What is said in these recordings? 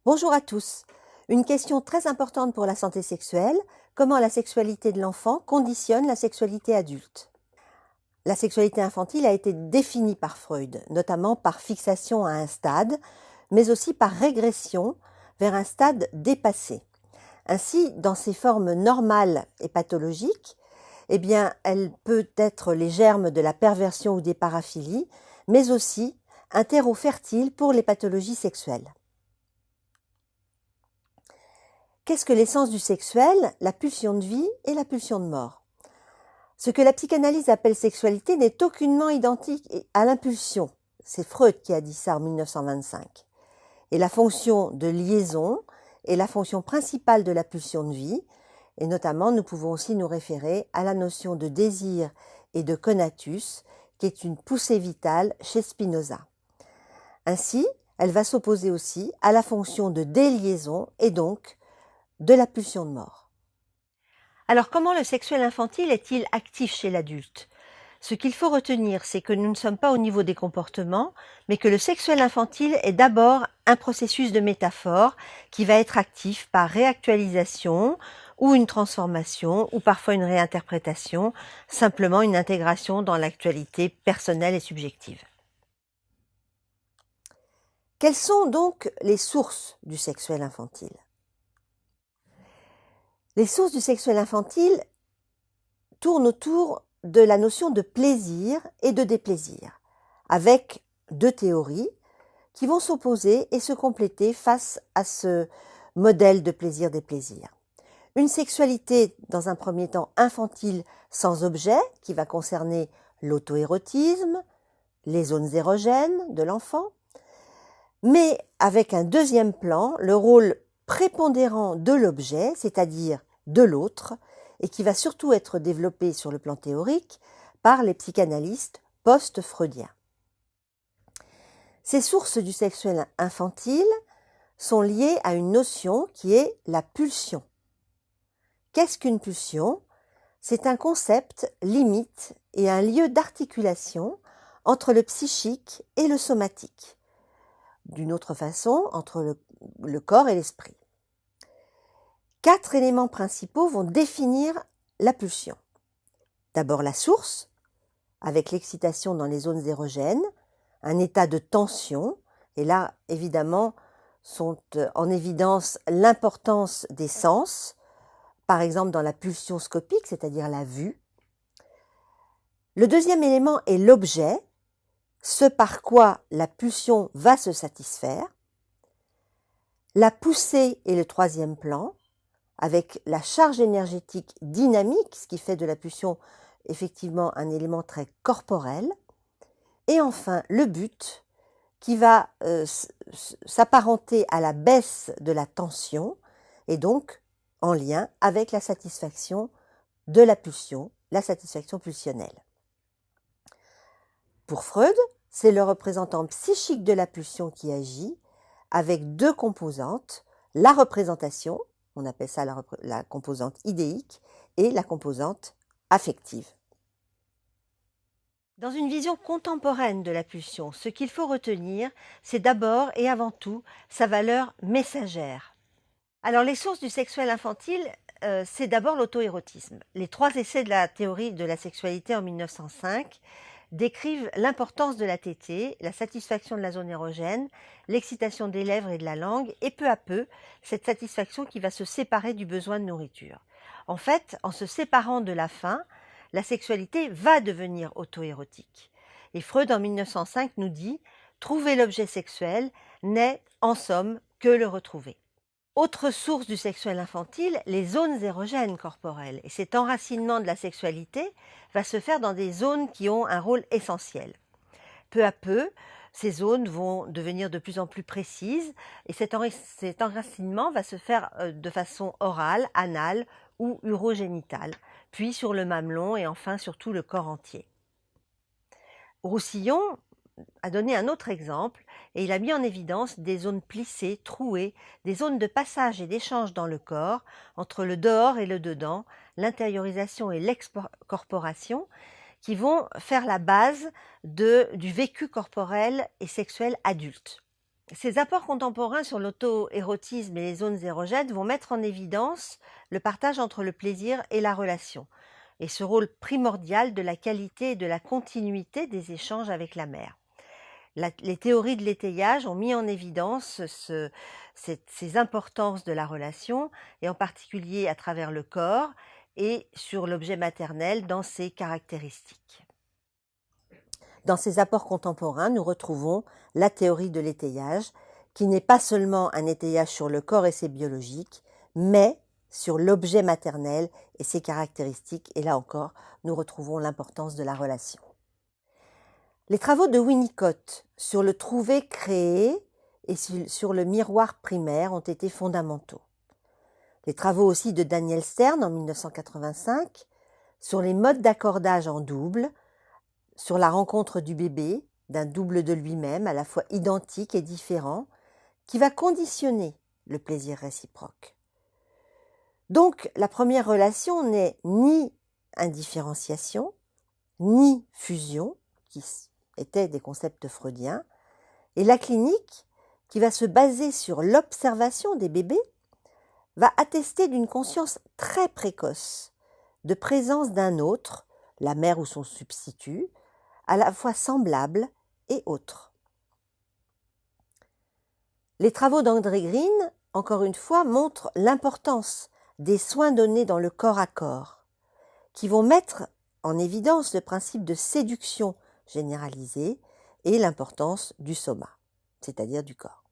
Bonjour à tous. Une question très importante pour la santé sexuelle, comment la sexualité de l'enfant conditionne la sexualité adulte? La sexualité infantile a été définie par Freud, notamment par fixation à un stade, mais aussi par régression vers un stade dépassé. Ainsi, dans ses formes normales et pathologiques, elle peut être les germes de la perversion ou des paraphilies, mais aussi un terreau fertile pour les pathologies sexuelles. Qu'est-ce que l'essence du sexuel, la pulsion de vie et la pulsion de mort? Ce que la psychanalyse appelle sexualité n'est aucunement identique à l'impulsion. C'est Freud qui a dit ça en 1925. Et la fonction de liaison est la fonction principale de la pulsion de vie, et notamment nous pouvons aussi nous référer à la notion de désir et de conatus, qui est une poussée vitale chez Spinoza. Ainsi, elle va s'opposer aussi à la fonction de déliaison et donc de la pulsion de mort. Alors comment le sexuel infantile est-il actif chez l'adulte? Ce qu'il faut retenir, c'est que nous ne sommes pas au niveau des comportements, mais que le sexuel infantile est d'abord un processus de métaphore qui va être actif par réactualisation ou une transformation ou parfois une réinterprétation, simplement une intégration dans l'actualité personnelle et subjective. Quelles sont donc les sources du sexuel infantile? Les sources du sexuel infantile tournent autour de la notion de plaisir et de déplaisir, avec deux théories qui vont s'opposer et se compléter face à ce modèle de plaisir-déplaisir. Une sexualité, dans un premier temps, infantile sans objet, qui va concerner l'auto-érotisme, les zones érogènes de l'enfant, mais avec un deuxième plan, le rôle prépondérant de l'objet, c'est-à-dire de l'autre, et qui va surtout être développé sur le plan théorique par les psychanalystes post-freudiens. Ces sources du sexuel infantile sont liées à une notion qui est la pulsion. Qu'est-ce qu'une pulsion? C'est un concept limite et un lieu d'articulation entre le psychique et le somatique. D'une autre façon, entre le corps et l'esprit. 4 éléments principaux vont définir la pulsion. D'abord la source, avec l'excitation dans les zones érogènes, un état de tension, et là, évidemment, sont en évidence l'importance des sens, par exemple dans la pulsion scopique, c'est-à-dire la vue. Le deuxième élément est l'objet, ce par quoi la pulsion va se satisfaire. La poussée est le troisième plan, avec la charge énergétique dynamique, ce qui fait de la pulsion effectivement un élément très corporel. Et enfin, le but, qui va s'apparenter à la baisse de la tension, et donc en lien avec la satisfaction de la pulsion, la satisfaction pulsionnelle. Pour Freud, c'est le représentant psychique de la pulsion qui agit, avec deux composantes, la représentation, on appelle ça la composante idéique, et la composante affective. Dans une vision contemporaine de la pulsion, ce qu'il faut retenir, c'est d'abord et avant tout sa valeur messagère. Alors les sources du sexuel infantile, c'est d'abord l'auto-érotisme. Les 3 essais de la théorie de la sexualité en 1905 décrivent l'importance de la tétée, la satisfaction de la zone érogène, l'excitation des lèvres et de la langue, et peu à peu, cette satisfaction qui va se séparer du besoin de nourriture. En fait, en se séparant de la faim, la sexualité va devenir auto-érotique. Et Freud, en 1905, nous dit « Trouver l'objet sexuel n'est, en somme, que le retrouver ». Autre source du sexuel infantile, les zones érogènes corporelles. Et cet enracinement de la sexualité va se faire dans des zones qui ont un rôle essentiel. Peu à peu, ces zones vont devenir de plus en plus précises et cet enracinement va se faire de façon orale, anale ou urogénitale, puis sur le mamelon et enfin sur tout le corps entier. Roussillon a donné un autre exemple et il a mis en évidence des zones plissées, trouées, des zones de passage et d'échange dans le corps, entre le dehors et le dedans, l'intériorisation et l'excorporation, qui vont faire la base du vécu corporel et sexuel adulte. Ces apports contemporains sur l'auto-érotisme et les zones érogènes vont mettre en évidence le partage entre le plaisir et la relation, et ce rôle primordial de la qualité et de la continuité des échanges avec la mère. Les théories de l'étayage ont mis en évidence ces importances de la relation, et en particulier à travers le corps et sur l'objet maternel dans ses caractéristiques. Dans ces apports contemporains, nous retrouvons la théorie de l'étayage, qui n'est pas seulement un étayage sur le corps et ses biologiques, mais sur l'objet maternel et ses caractéristiques. Et là encore, nous retrouvons l'importance de la relation. Les travaux de Winnicott sur le trouvé-créé et sur le miroir primaire ont été fondamentaux. Les travaux aussi de Daniel Stern en 1985 sur les modes d'accordage en double, sur la rencontre du bébé, d'un double de lui-même, à la fois identique et différent, qui va conditionner le plaisir réciproque. Donc, la première relation n'est ni indifférenciation, ni fusion, qui étaient des concepts freudiens, et la clinique, qui va se baser sur l'observation des bébés, va attester d'une conscience très précoce de présence d'un autre, la mère ou son substitut, à la fois semblable et autre. Les travaux d'André Green, encore une fois, montrent l'importance des soins donnés dans le corps à corps, qui vont mettre en évidence le principe de séduction généralisée et l'importance du soma, c'est-à-dire du corps.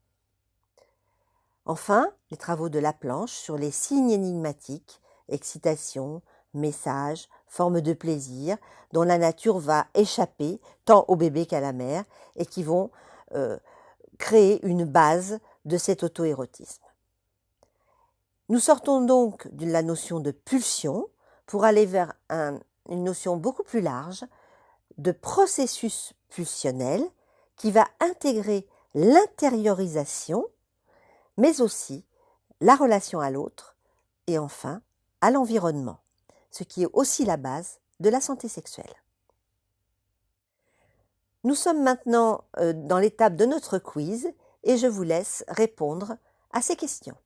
Enfin, les travaux de Laplanche sur les signes énigmatiques, excitation, message, forme de plaisir, dont la nature va échapper tant au bébé qu'à la mère, et qui vont créer une base de cet auto-érotisme. Nous sortons donc de la notion de pulsion pour aller vers une notion beaucoup plus large de processus pulsionnel qui va intégrer l'intériorisation, mais aussi la relation à l'autre et enfin à l'environnement, ce qui est aussi la base de la santé sexuelle. Nous sommes maintenant dans l'étape de notre quiz et je vous laisse répondre à ces questions.